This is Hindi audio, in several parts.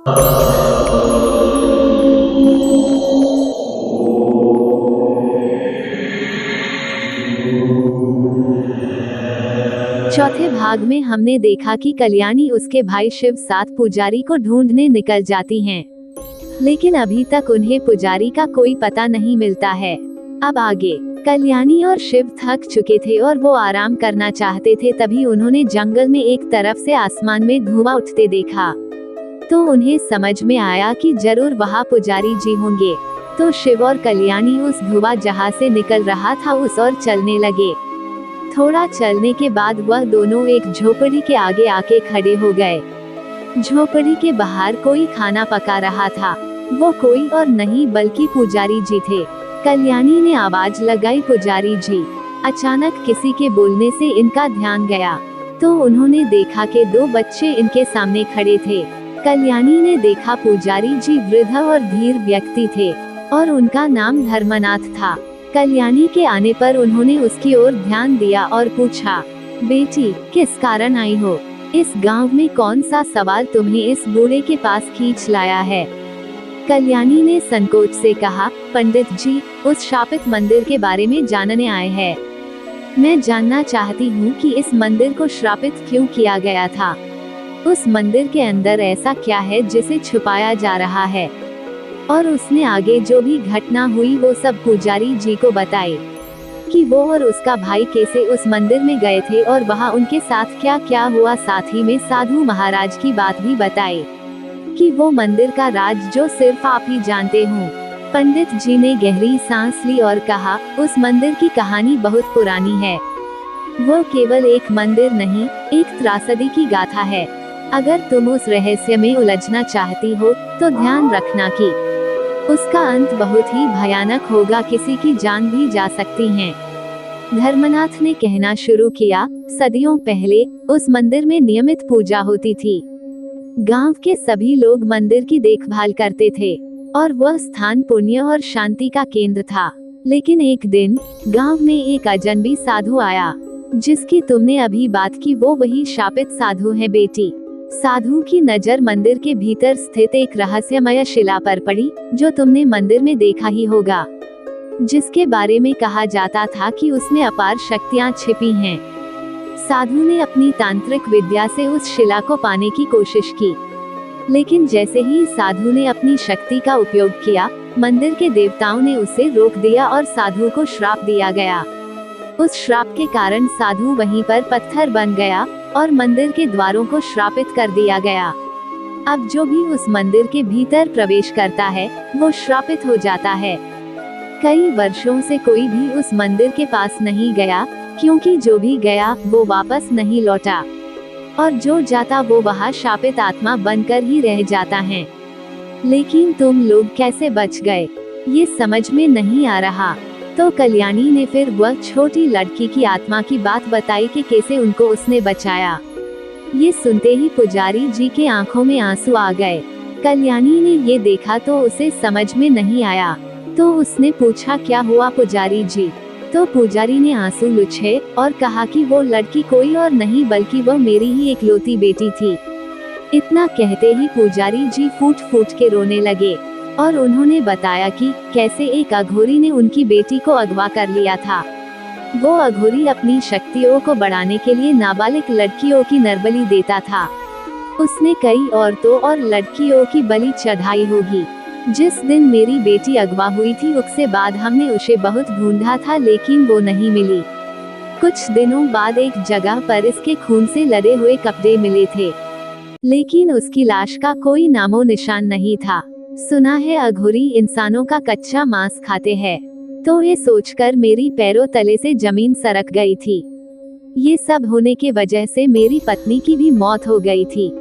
चौथे भाग में हमने देखा कि कल्याणी उसके भाई शिव साथ पुजारी को ढूंढने निकल जाती हैं, लेकिन अभी तक उन्हें पुजारी का कोई पता नहीं मिलता है। अब आगे कल्याणी और शिव थक चुके थे और वो आराम करना चाहते थे, तभी उन्होंने जंगल में एक तरफ से आसमान में धुआं उठते देखा। तो उन्हें समझ में आया कि जरूर वहाँ पुजारी जी होंगे। तो शिव और कल्याणी उस धुआं जहाँ से निकल रहा था उस ओर चलने लगे। थोड़ा चलने के बाद वह दोनों एक झोपड़ी के आगे आके खड़े हो गए। झोपड़ी के बाहर कोई खाना पका रहा था। वो कोई और नहीं बल्कि पुजारी जी थे। कल्याणी ने आवाज लगाई, पुजारी जी। अचानक किसी के बोलने से इनका ध्यान गया, तो उन्होंने देखा कि दो बच्चे इनके सामने खड़े थे। कल्याणी ने देखा पुजारी जी वृद्ध और धीर व्यक्ति थे और उनका नाम धर्मनाथ था। कल्याणी के आने पर उन्होंने उसकी ओर ध्यान दिया और पूछा, बेटी किस कारण आई हो? इस गांव में कौन सा सवाल तुम्हें इस बूढ़े के पास खींच लाया है? कल्याणी ने संकोच से कहा, पंडित जी, उस शापित मंदिर के बारे में जानने आए हैं। मैं जानना चाहती हूँ कि इस मंदिर को श्रापित क्यों किया गया था। उस मंदिर के अंदर ऐसा क्या है जिसे छुपाया जा रहा है? और उसने आगे जो भी घटना हुई वो सब पुजारी जी को बताई कि वो और उसका भाई कैसे उस मंदिर में गए थे और वहाँ उनके साथ क्या क्या हुआ। साथ ही में साधु महाराज की बात भी बताई कि वो मंदिर का राज जो सिर्फ आप ही जानते हो। पंडित जी ने गहरी सांस ली और कहा, उस मंदिर की कहानी बहुत पुरानी है। वो केवल एक मंदिर नहीं, एक त्रासदी की गाथा है। अगर तुम उस रहस्य में उलझना चाहती हो तो ध्यान रखना कि उसका अंत बहुत ही भयानक होगा, किसी की जान भी जा सकती है। धर्मनाथ ने कहना शुरू किया, सदियों पहले उस मंदिर में नियमित पूजा होती थी। गांव के सभी लोग मंदिर की देखभाल करते थे और वह स्थान पुण्य और शांति का केंद्र था। लेकिन एक दिन गांव में एक अजनबी साधु आया, जिसकी तुमने अभी बात की। वो वही शापित साधु है बेटी। साधु की नजर मंदिर के भीतर स्थित एक रहस्यमय शिला पर पड़ी, जो तुमने मंदिर में देखा ही होगा, जिसके बारे में कहा जाता था कि उसमें अपार शक्तियां छिपी हैं। साधु ने अपनी तांत्रिक विद्या से उस शिला को पाने की कोशिश की, लेकिन जैसे ही साधु ने अपनी शक्ति का उपयोग किया, मंदिर के देवताओं ने उसे रोक दिया और साधु को श्राप दिया गया। उस श्राप के कारण साधु वहीं पर पत्थर बन गया और मंदिर के द्वारों को श्रापित कर दिया गया। अब जो भी उस मंदिर के भीतर प्रवेश करता है वो श्रापित हो जाता है। कई वर्षों से कोई भी उस मंदिर के पास नहीं गया, क्योंकि जो भी गया वो वापस नहीं लौटा, और जो जाता वो वहाँ शापित आत्मा बनकर ही रह जाता है। लेकिन तुम लोग कैसे बच गए, ये समझ में नहीं आ रहा। तो कल्याणी ने फिर वह छोटी लड़की की आत्मा की बात बताई कि कैसे उनको उसने बचाया। ये सुनते ही पुजारी जी के आंखों में आंसू आ गए। कल्याणी ने ये देखा तो उसे समझ में नहीं आया, तो उसने पूछा, क्या हुआ पुजारी जी? तो पुजारी ने आंसू लुछे और कहा कि वो लड़की कोई और नहीं बल्कि वह मेरी ही इकलौती बेटी थी। इतना कहते ही पुजारी जी फूट फूट के रोने लगे और उन्होंने बताया कि कैसे एक अघोरी ने उनकी बेटी को अगवा कर लिया था। वो अघोरी अपनी शक्तियों को बढ़ाने के लिए नाबालिग लड़कियों की नरबली देता था। उसने कई औरतों और लड़कियों की बलि चढ़ाई होगी। जिस दिन मेरी बेटी अगवा हुई थी उसके बाद हमने उसे बहुत ढूंढा था, लेकिन वो नहीं मिली। कुछ दिनों बाद एक जगह पर इसके खून से लदे हुए कपड़े मिले थे, लेकिन उसकी लाश का कोई नामो निशान नहीं था। सुना है अघोरी इंसानों का कच्चा मांस खाते हैं। तो ये सोचकर मेरी पैरों तले से जमीन सरक गई थी। ये सब होने के वजह से मेरी पत्नी की भी मौत हो गई थी।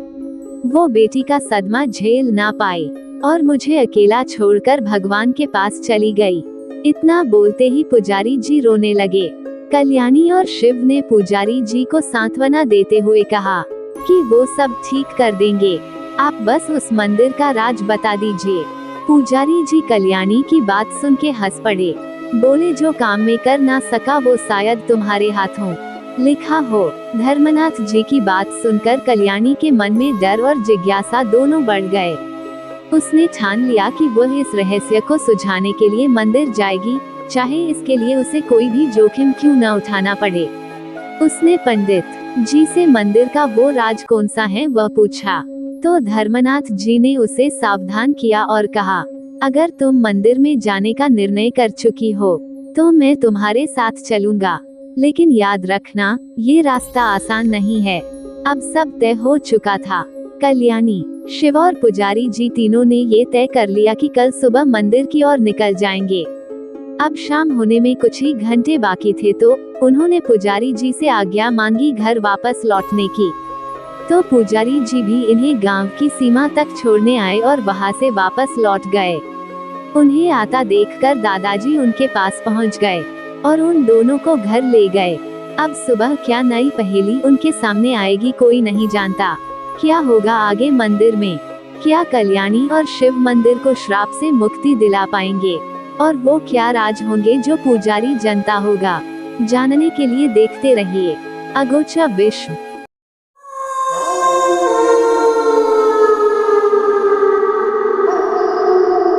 वो बेटी का सदमा झेल ना पाई और मुझे अकेला छोड़कर भगवान के पास चली गई। इतना बोलते ही पुजारी जी रोने लगे। कल्याणी और शिव ने पुजारी जी को सांत्वना देते हुए कहा कि वो सब ठीक कर देंगे, आप बस उस मंदिर का राज बता दीजिए। पुजारी जी कल्याणी की बात सुन के हंस पड़े। बोले, जो काम में कर ना सका वो शायद तुम्हारे हाथों लिखा हो। धर्मनाथ जी की बात सुनकर कल्याणी के मन में डर और जिज्ञासा दोनों बढ़ गए। उसने ठान लिया कि वह इस रहस्य को सुलझाने के लिए मंदिर जाएगी, चाहे इसके लिए उसे कोई भी जोखिम क्यों न उठाना पड़े। उसने पंडित जी से मंदिर का वो राज कौन सा है वह पूछा, तो धर्मनाथ जी ने उसे सावधान किया और कहा, अगर तुम मंदिर में जाने का निर्णय कर चुकी हो तो मैं तुम्हारे साथ चलूंगा, लेकिन याद रखना ये रास्ता आसान नहीं है। अब सब तय हो चुका था। कल्याणी, शिव और पुजारी जी तीनों ने ये तय कर लिया कि कल सुबह मंदिर की ओर निकल जाएंगे। अब शाम होने में कुछ ही घंटे बाकी थे तो उन्होंने पुजारी जी से आज्ञा मांगी घर वापस लौटने की। तो पुजारी जी भी इन्हें गांव की सीमा तक छोड़ने आए और वहां से वापस लौट गए। उन्हें आता देखकर दादाजी उनके पास पहुंच गए और उन दोनों को घर ले गए। अब सुबह क्या नई पहेली उनके सामने आएगी कोई नहीं जानता। क्या होगा आगे मंदिर में? क्या कल्याणी और शिव मंदिर को श्राप से मुक्ति दिला पाएंगे? और वो क्या राज होंगे जो पुजारी जनता होगा? जानने के लिए देखते रहिए अगोचर विश्व।